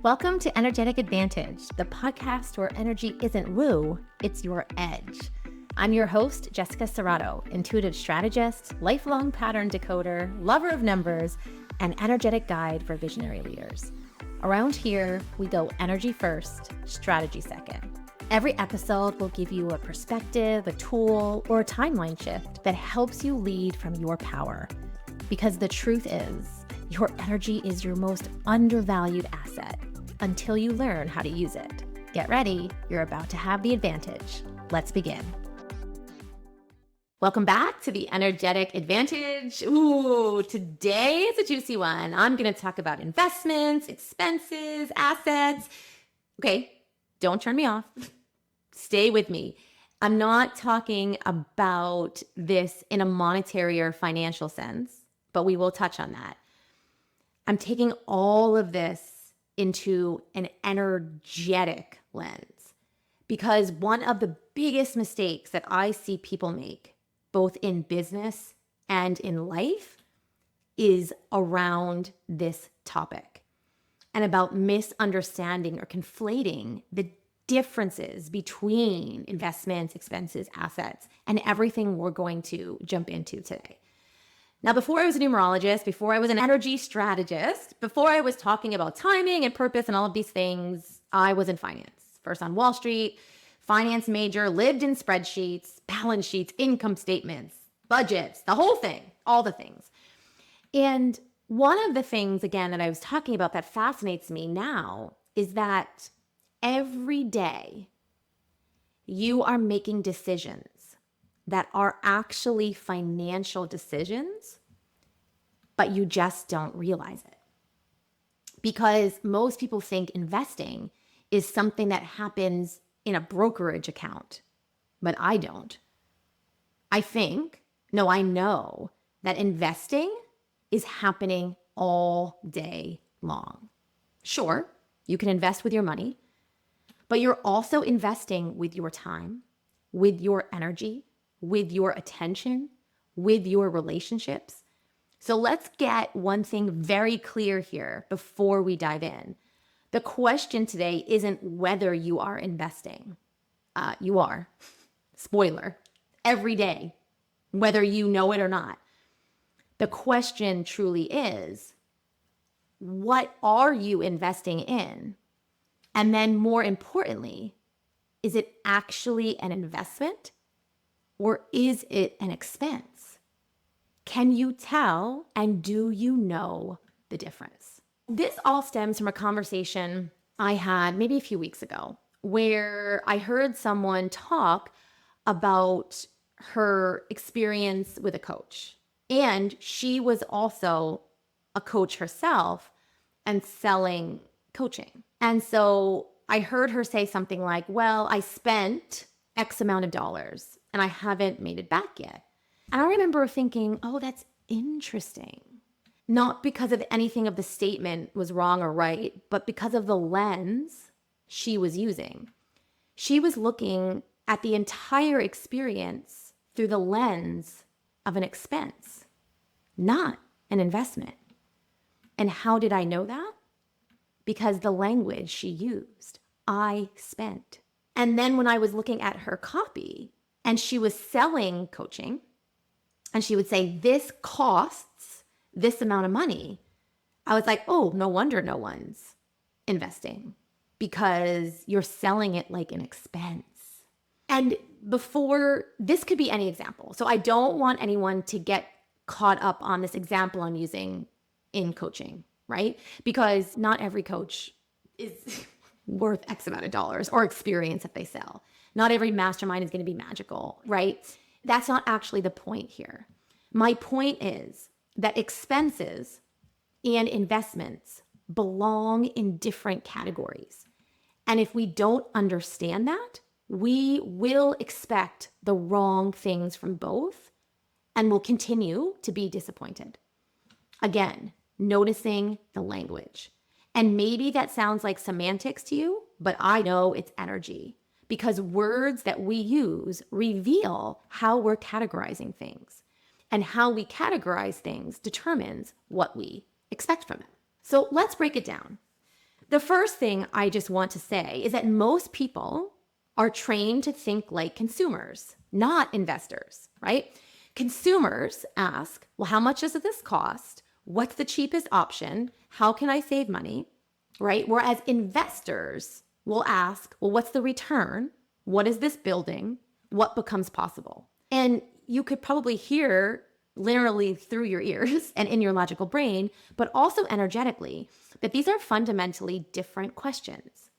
Welcome to Energetic Advantage, the podcast where energy isn't woo, it's your edge. I'm your host, Jessica Serrato, intuitive strategist, lifelong pattern decoder, lover of numbers, and energetic guide for visionary leaders. Around here, we go energy first, strategy second. Every episode will give you a perspective, a tool, or a timeline shift that helps you lead from your power. Because the truth is, your energy is your most undervalued asset until you learn how to use it. Get ready, you're about to have the advantage. Let's begin. Welcome back to the Energetic Advantage. Ooh, today is a juicy one. I'm going to talk about investments, expenses, assets. Okay, don't turn me off. Stay with me. I'm not talking about this in a monetary or financial sense, but we will touch on that. I'm taking all of this into an energetic lens because one of the biggest mistakes that I see people make, both in business and in life, is around this topic and about misunderstanding or conflating the differences between investments, expenses, assets, and everything we're going to jump into today. Now, before I was a numerologist, before I was an energy strategist, before I was talking about timing and purpose and all of these things, I was in finance. First on Wall Street, finance major, lived in spreadsheets, balance sheets, income statements, budgets, the whole thing, all the things. And one of the things, again, that I was talking about that fascinates me now is that every day you are making decisions that are actually financial decisions, but you just don't realize it. Because most people think investing is something that happens in a brokerage account, but I don't. I know that investing is happening all day long. Sure, you can invest with your money, but you're also investing with your time, with your energy, with your attention, with your relationships. So let's get one thing very clear here before we dive in. The question today isn't whether you are investing. You are. Spoiler. Every day, whether you know it or not. The question truly is, what are you investing in? And then more importantly, is it actually an investment? Or is it an expense? Can you tell and do you know the difference? This all stems from a conversation I had maybe a few weeks ago where I heard someone talk about her experience with a coach. And she was also a coach herself and selling coaching. And so I heard her say something like, well, I spent X amount of dollars and I haven't made it back yet. And I remember thinking, oh, that's interesting. Not because of anything of the statement was wrong or right, but because of the lens she was using. She was looking at the entire experience through the lens of an expense, not an investment. And how did I know that? Because the language she used, I spent. And then when I was looking at her copy and she was selling coaching and she would say, this costs this amount of money, I was like, oh, no wonder no one's investing because you're selling it like an expense. And before, this could be any example. So I don't want anyone to get caught up on this example I'm using in coaching, right? Because not every coach is worth X amount of dollars or experience that they sell. Not every mastermind is going to be magical, right? That's not actually the point here. My point is that expenses and investments belong in different categories. And if we don't understand that, we will expect the wrong things from both and will continue to be disappointed. Again, noticing the language. And maybe that sounds like semantics to you, but I know it's energy because words that we use reveal how we're categorizing things. And how we categorize things determines what we expect from it. So let's break it down. The first thing I just want to say is that most people are trained to think like consumers, not investors, right? Consumers ask, well, how much does this cost? What's the cheapest option? How can I save money, right? Whereas investors will ask, well, what's the return? What is this building? What becomes possible? And you could probably hear literally through your ears and in your logical brain, but also energetically, that these are fundamentally different questions.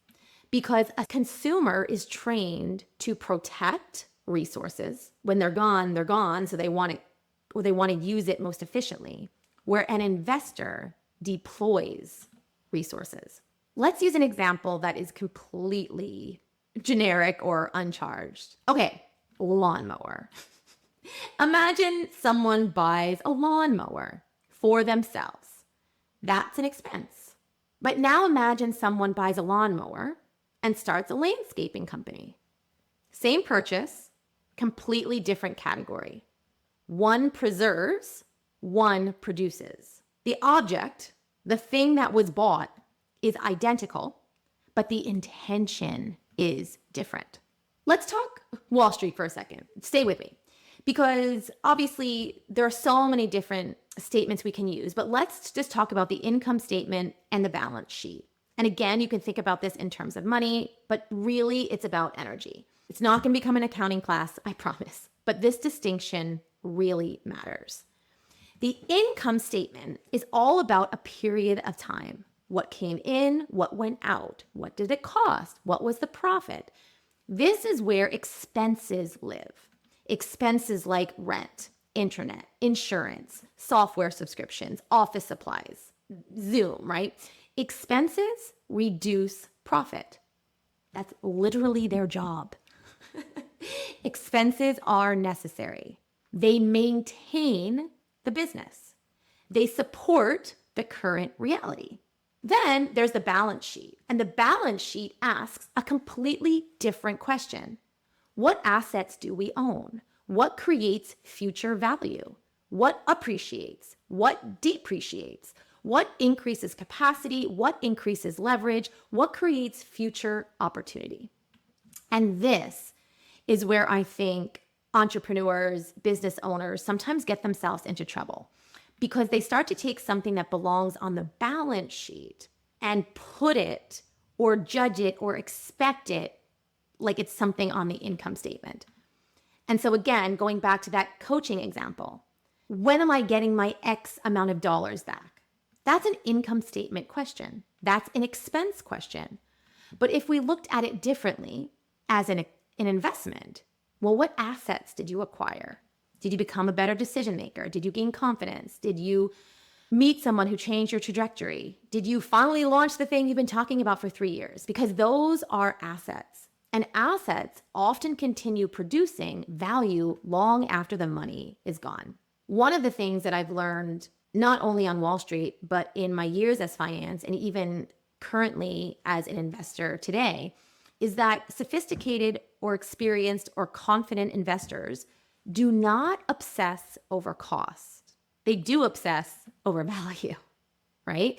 Because a consumer is trained to protect resources. When they're gone, so they want to use it most efficiently. Where an investor deploys resources. Let's use an example that is completely generic or uncharged. Okay, lawnmower. Imagine someone buys a lawnmower for themselves. That's an expense. But now imagine someone buys a lawnmower and starts a landscaping company. Same purchase, completely different category. One preserves, one produces. The object, the thing that was bought, is identical, but the intention is different. Let's talk Wall Street for a second. Stay with me. Because obviously there are so many different statements we can use, but let's just talk about the income statement and the balance sheet. And again, you can think about this in terms of money, but really it's about energy. It's not going to become an accounting class, I promise, but this distinction really matters. The income statement is all about a period of time. What came in, what went out, what did it cost, what was the profit? This is where expenses live. Expenses like rent, internet, insurance, software subscriptions, office supplies, Zoom, right? Expenses reduce profit. That's literally their job. Expenses are necessary. They maintain the business. They support the current reality. Then there's the balance sheet. And the balance sheet asks a completely different question. What assets do we own? What creates future value? What appreciates? What depreciates? What increases capacity? What increases leverage? What creates future opportunity? And this is where I think entrepreneurs, business owners sometimes get themselves into trouble because they start to take something that belongs on the balance sheet and put it or judge it or expect it like it's something on the income statement. And so again, going back to that coaching example, when am I getting my X amount of dollars back? That's an income statement question. That's an expense question. But if we looked at it differently as an investment, well, what assets did you acquire? Did you become a better decision maker? Did you gain confidence? Did you meet someone who changed your trajectory? Did you finally launch the thing you've been talking about for 3 years? Because those are assets. And assets often continue producing value long after the money is gone. One of the things that I've learned, not only on Wall Street, but in my years as finance and even currently as an investor today, is that sophisticated or experienced or confident investors do not obsess over cost. They do obsess over value, right?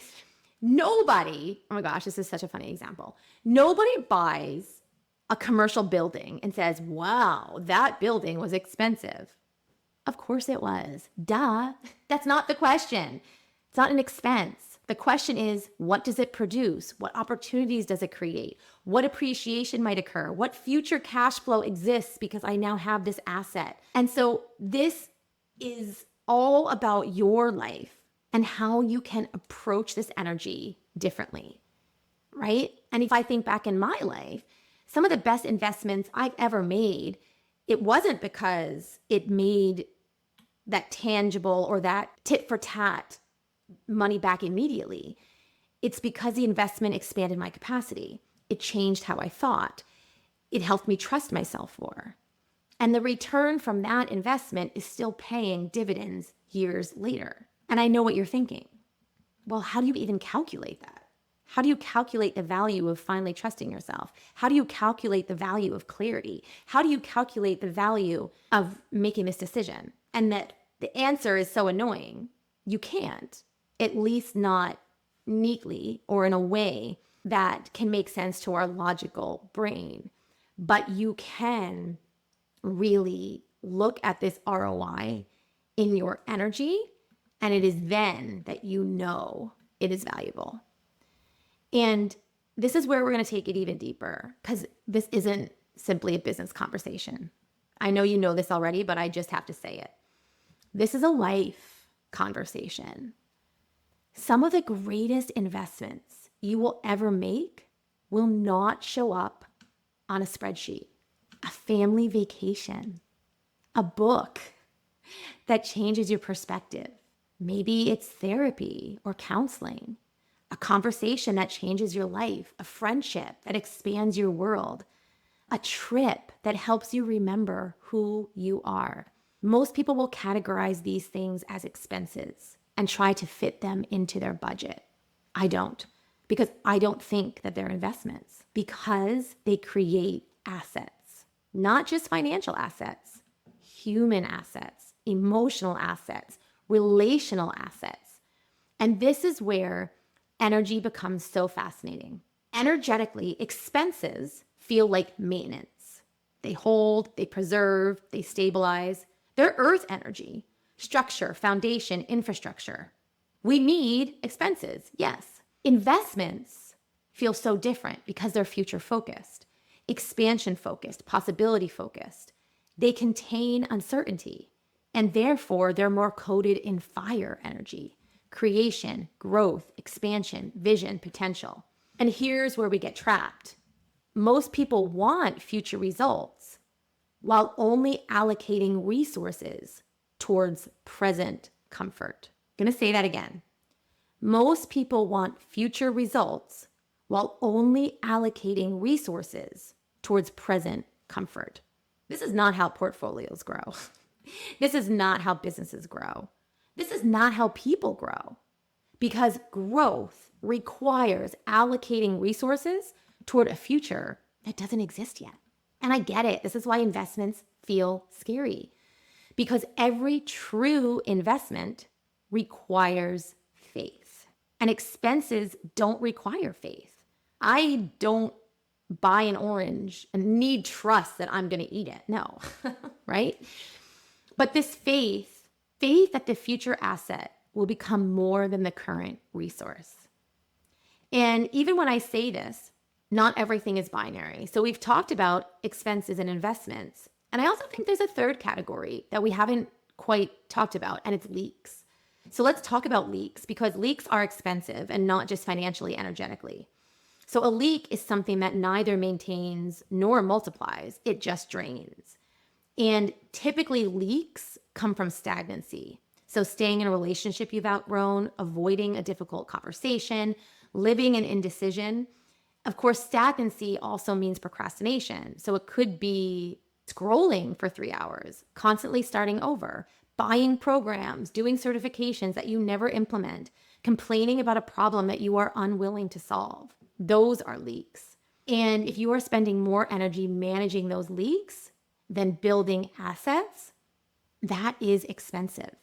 Nobody, oh my gosh, this is such a funny example. Nobody buys a commercial building and says, wow, that building was expensive. Of course it was. Duh. That's not the question. It's not an expense. The question is, what does it produce? What opportunities does it create? What appreciation might occur? What future cash flow exists because I now have this asset? And so this is all about your life and how you can approach this energy differently, right? And if I think back in my life, some of the best investments I've ever made, it wasn't because it made that tangible or that tit for tat money back immediately. It's because the investment expanded my capacity. It changed how I thought. It helped me trust myself more. And the return from that investment is still paying dividends years later. And I know what you're thinking. Well, how do you even calculate that? How do you calculate the value of finally trusting yourself? How do you calculate the value of clarity? How do you calculate the value of making this decision? And that the answer is so annoying. You can't, at least not neatly or in a way that can make sense to our logical brain. But you can really look at this ROI in your energy, and it is then that you know it is valuable. And this is where we're going to take it even deeper, because this isn't simply a business conversation. I know you know this already, but I just have to say it. This is a life conversation. Some of the greatest investments you will ever make will not show up on a spreadsheet. A family vacation, a book that changes your perspective. Maybe it's therapy or counseling, a conversation that changes your life, a friendship that expands your world, a trip that helps you remember who you are. Most people will categorize these things as expenses and try to fit them into their budget. I don't, because I don't think that they're investments, because they create assets, not just financial assets, human assets, emotional assets, relational assets. And this is where energy becomes so fascinating. Energetically, expenses feel like maintenance. They hold, they preserve, they stabilize. They're earth energy, structure, foundation, infrastructure. We need expenses, yes. Investments feel so different because they're future focused, expansion focused, possibility focused. They contain uncertainty, and therefore they're more coded in fire energy, creation, growth, expansion, vision, potential. And here's where we get trapped. Most people want future results while only allocating resources towards present comfort. I'm going to say that again. Most people want future results while only allocating resources towards present comfort. This is not how portfolios grow. This is not how businesses grow. This is not how people grow, because growth requires allocating resources toward a future that doesn't exist yet. And I get it. This is why investments feel scary, because every true investment requires faith, and expenses don't require faith. I don't buy an orange and need trust that I'm going to eat it. No, right? But this faith that the future asset will become more than the current resource. And even when I say this, not everything is binary. So we've talked about expenses and investments. And I also think there's a third category that we haven't quite talked about, and it's leaks. So let's talk about leaks, because leaks are expensive and not just financially, energetically. So a leak is something that neither maintains nor multiplies, it just drains. And typically leaks come from stagnancy. So staying in a relationship you've outgrown, avoiding a difficult conversation, living in indecision. Of course, stagnancy also means procrastination. So it could be scrolling for 3 hours, constantly starting over, buying programs, doing certifications that you never implement, complaining about a problem that you are unwilling to solve. Those are leaks. And if you are spending more energy managing those leaks than building assets, that is expensive.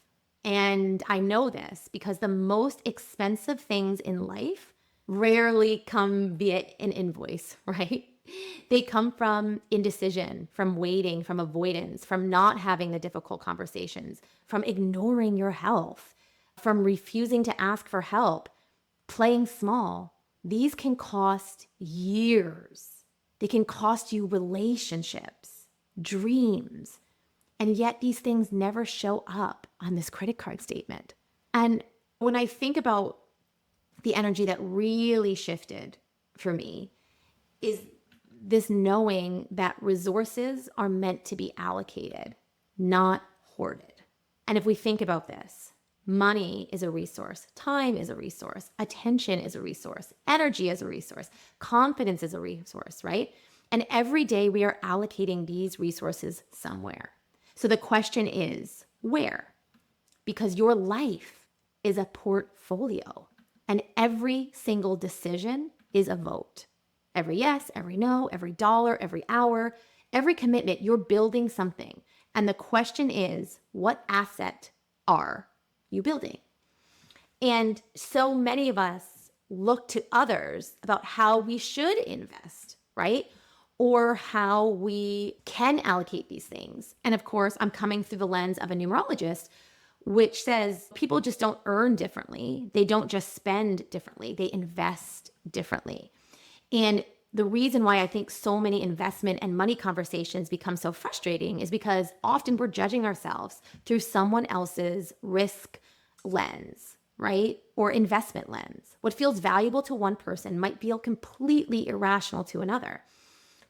And I know this because the most expensive things in life rarely come via an invoice, right? They come from indecision, from waiting, from avoidance, from not having the difficult conversations, from ignoring your health, from refusing to ask for help, playing small. These can cost years. They can cost you relationships, dreams. And yet these things never show up on this credit card statement. And when I think about the energy that really shifted for me is this knowing that resources are meant to be allocated, not hoarded. And if we think about this, money is a resource, time is a resource, attention is a resource, energy is a resource, confidence is a resource, right? And every day we are allocating these resources somewhere. So the question is, where? Because your life is a portfolio, and every single decision is a vote. Every yes, every no, every dollar, every hour, every commitment, you're building something. And the question is, what asset are you building? And so many of us look to others about how we should invest, right? Or how we can allocate these things. And of course, I'm coming through the lens of a numerologist, which says people just don't earn differently. They don't just spend differently, they invest differently. And the reason why I think so many investment and money conversations become so frustrating is because often we're judging ourselves through someone else's risk lens, right? Or investment lens. What feels valuable to one person might feel completely irrational to another.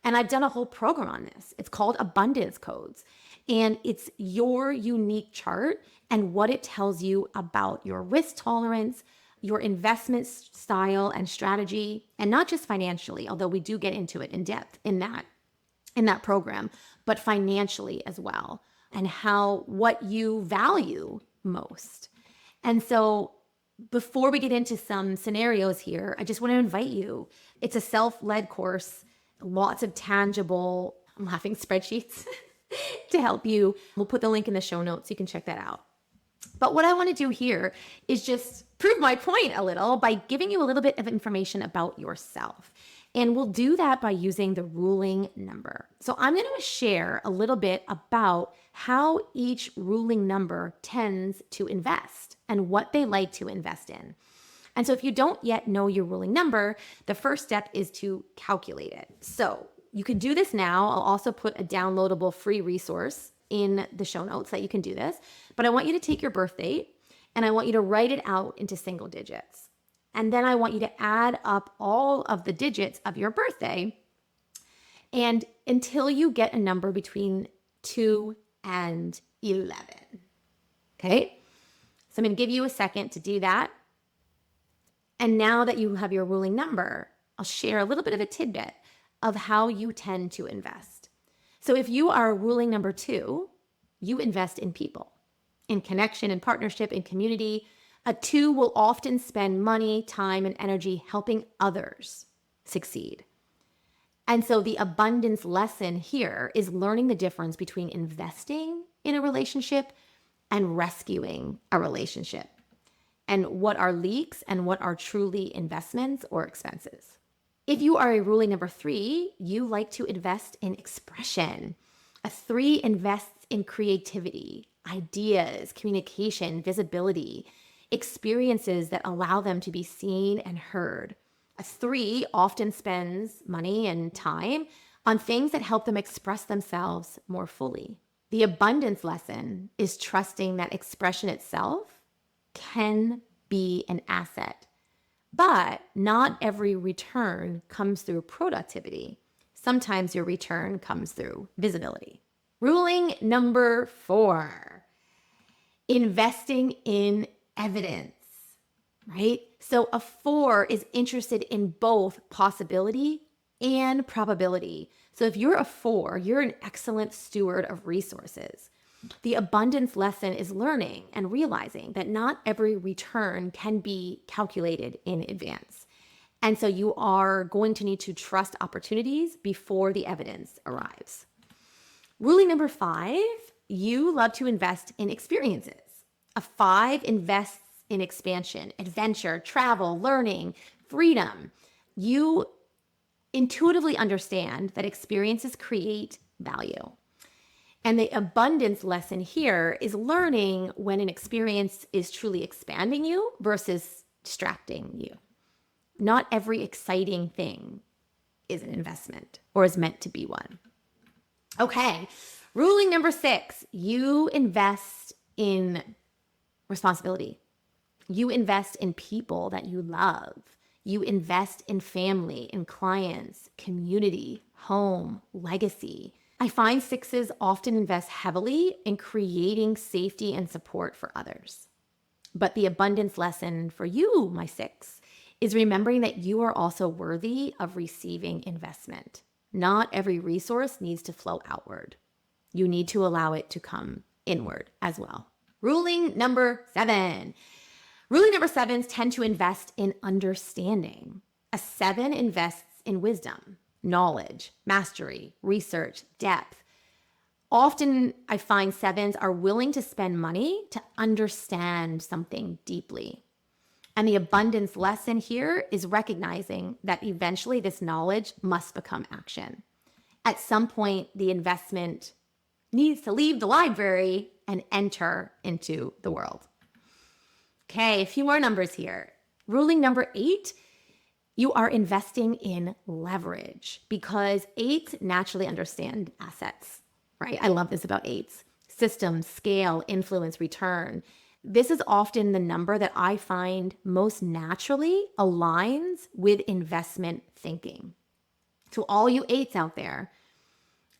And I've done a whole program on this. It's called Abundance Codes. And it's your unique chart and what it tells you about your risk tolerance, your investment style and strategy, and not just financially, although we do get into it in depth in that program, but financially as well, and what you value most. And so before we get into some scenarios here, I just want to invite you. It's a self-led course, lots of tangible, I'm laughing, spreadsheets to help you. We'll put the link in the show notes so you can check that out. But what I want to do here is just prove my point a little by giving you a little bit of information about yourself. And we'll do that by using the ruling number. So I'm going to share a little bit about how each ruling number tends to invest and what they like to invest in. And so if you don't yet know your ruling number, the first step is to calculate it. So you can do this now. I'll also put a downloadable free resource in the show notes that you can do this. But I want you to take your birth date and I want you to write it out into single digits. And then I want you to add up all of the digits of your birthday and until you get a number between 2 and 11. Okay? So I'm going to give you a second to do that. And now that you have your ruling number, I'll share a little bit of a tidbit of how you tend to invest. So if you are ruling number 2, you invest in people, in connection and partnership and community. A 2 will often spend money, time, and energy helping others succeed. And so the abundance lesson here is learning the difference between investing in a relationship and rescuing a relationship, and what are leaks and what are truly investments or expenses. If you are a ruling number 3, you like to invest in expression. A 3 invests in creativity, ideas, communication, visibility, experiences that allow them to be seen and heard. A 3 often spends money and time on things that help them express themselves more fully. The abundance lesson is trusting that expression itself can be an asset. But not every return comes through productivity. Sometimes your return comes through visibility. Ruling number 4, investing in evidence, right? So a 4 is interested in both possibility and probability. So if you're a 4, you're an excellent steward of resources. The abundance lesson is learning and realizing that not every return can be calculated in advance. And so you are going to need to trust opportunities before the evidence arrives. Ruling number 5, you love to invest in experiences. A 5 invests in expansion, adventure, travel, learning, freedom. You intuitively understand that experiences create value. And the abundance lesson here is learning when an experience is truly expanding you versus distracting you. Not every exciting thing is an investment or is meant to be one. Okay, ruling number 6, you invest in responsibility. You invest in people that you love. You invest in family, in clients, community, home, legacy. I find 6s often invest heavily in creating safety and support for others. But the abundance lesson for you, my 6, is remembering that you are also worthy of receiving investment. Not every resource needs to flow outward. You need to allow it to come inward as well. Ruling number 7. Ruling number 7s tend to invest in understanding. A 7 invests in wisdom, knowledge, mastery, research, depth. Often I find 7s are willing to spend money to understand something deeply. And the abundance lesson here is recognizing that eventually this knowledge must become action. At some point, the investment needs to leave the library and enter into the world. Okay, a few more numbers here. Ruling number 8, you are investing in leverage because 8s naturally understand assets, right? I love this about 8s. Systems, scale, influence, return. This is often the number that I find most naturally aligns with investment thinking. To all you 8s out there,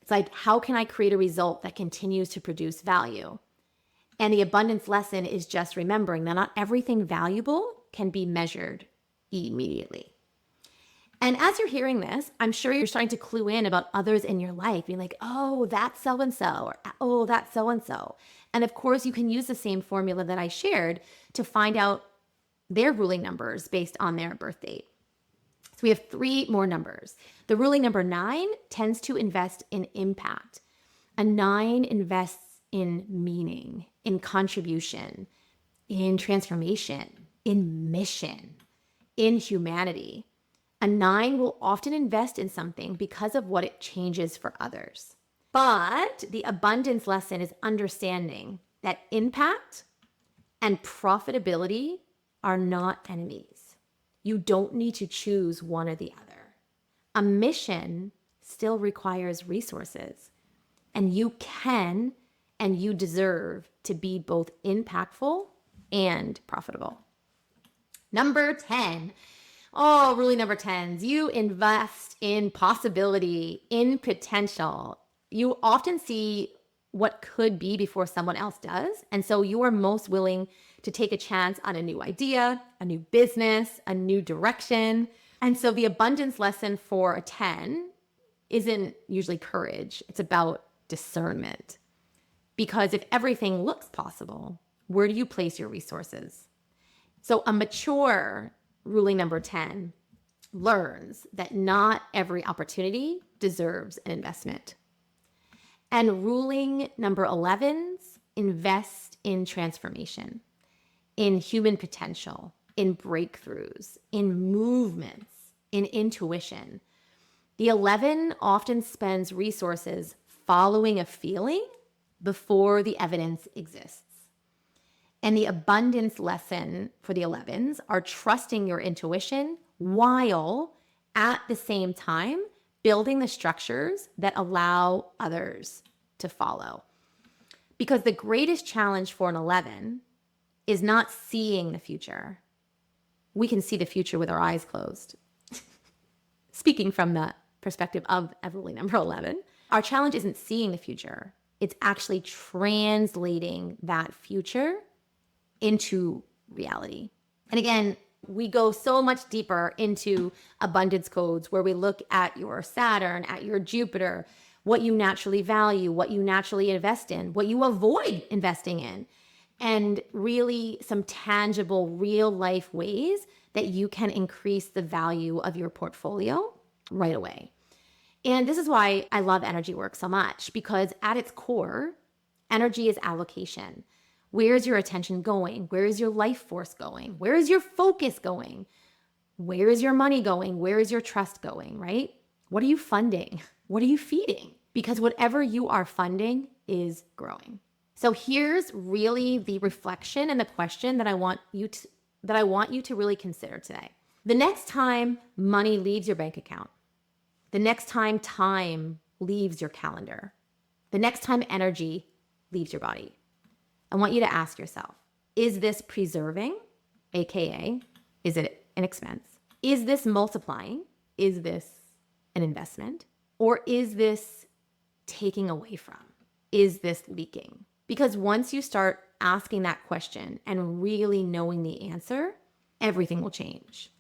it's like, how can I create a result that continues to produce value? And the abundance lesson is just remembering that not everything valuable can be measured immediately. And as you're hearing this, I'm sure you're starting to clue in about others in your life, being like, oh, that's so-and-so, or oh, that's so-and-so. And of course, you can use the same formula that I shared to find out their ruling numbers based on their birth date. So we have 3 more numbers. The ruling number 9 tends to invest in impact. A 9 invests in meaning, in contribution, in transformation, in mission, in humanity. A 9 will often invest in something because of what it changes for others. But the abundance lesson is understanding that impact and profitability are not enemies. You don't need to choose one or the other. A mission still requires resources, and you can and you deserve to be both impactful and profitable. Number 10. Oh, ruling number 10s. You invest in possibility, in potential. You often see what could be before someone else does. And so you are most willing to take a chance on a new idea, a new business, a new direction. And so the abundance lesson for a 10 isn't usually courage. It's about discernment. Because if everything looks possible, where do you place your resources? So a mature ruling number 10 learns that not every opportunity deserves an investment. And ruling number 11s invest in transformation, in human potential, in breakthroughs, in movements, in intuition. The 11 often spends resources following a feeling before the evidence exists. And the abundance lesson for the 11s are trusting your intuition while at the same time building the structures that allow others to follow. Because the greatest challenge for an 11 is not seeing the future. We can see the future with our eyes closed. Speaking from the perspective of ruling number 11, our challenge isn't seeing the future. It's actually translating that future into reality. And again, we go so much deeper into abundance codes where we look at your Saturn, at your Jupiter, what you naturally value, what you naturally invest in, what you avoid investing in, and really some tangible, real life ways that you can increase the value of your portfolio right away. And this is why I love energy work so much, because at its core, energy is allocation. Where's your attention going? Where is your life force going? Where is your focus going? Where is your money going? Where is your trust going, right? What are you funding? What are you feeding? Because whatever you are funding is growing. So here's really the reflection and the question that I want you to really consider today. The next time money leaves your bank account, the next time time leaves your calendar, the next time energy leaves your body, I want you to ask yourself, is this preserving, AKA, is it an expense? Is this multiplying? Is this an investment? Or is this taking away from? Is this leaking? Because once you start asking that question and really knowing the answer, everything will change.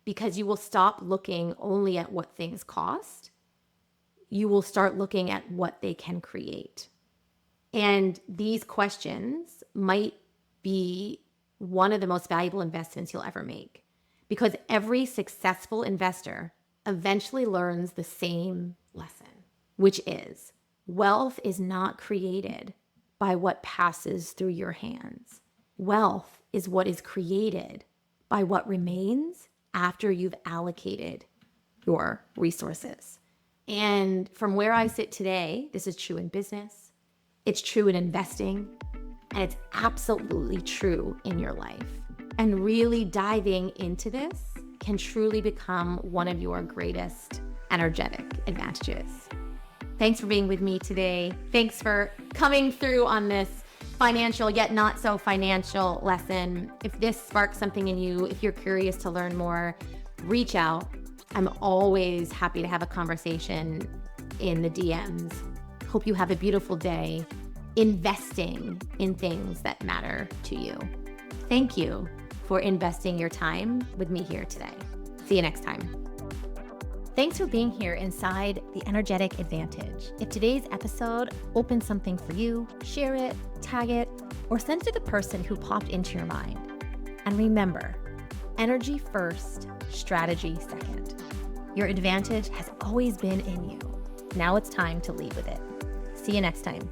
Because you will stop looking only at what things cost. You will start looking at what they can create. And these questions might be one of the most valuable investments you'll ever make, because every successful investor eventually learns the same lesson, which is wealth is not created by what passes through your hands. Wealth is what is created by what remains after you've allocated your resources. And from where I sit today, this is true in business, it's true in investing, and it's absolutely true in your life. And really diving into this can truly become one of your greatest energetic advantages. Thanks for being with me today. Thanks for coming through on this financial yet not so financial lesson. If this sparks something in you, if you're curious to learn more, reach out. I'm always happy to have a conversation in the DMs. Hope you have a beautiful day investing in things that matter to you. Thank you for investing your time with me here today. See you next time. Thanks for being here inside The Energetic Advantage. If today's episode opened something for you, share it, tag it, or send it to the person who popped into your mind. And remember, energy first, strategy second. Your advantage has always been in you. Now it's time to lead with it. See you next time.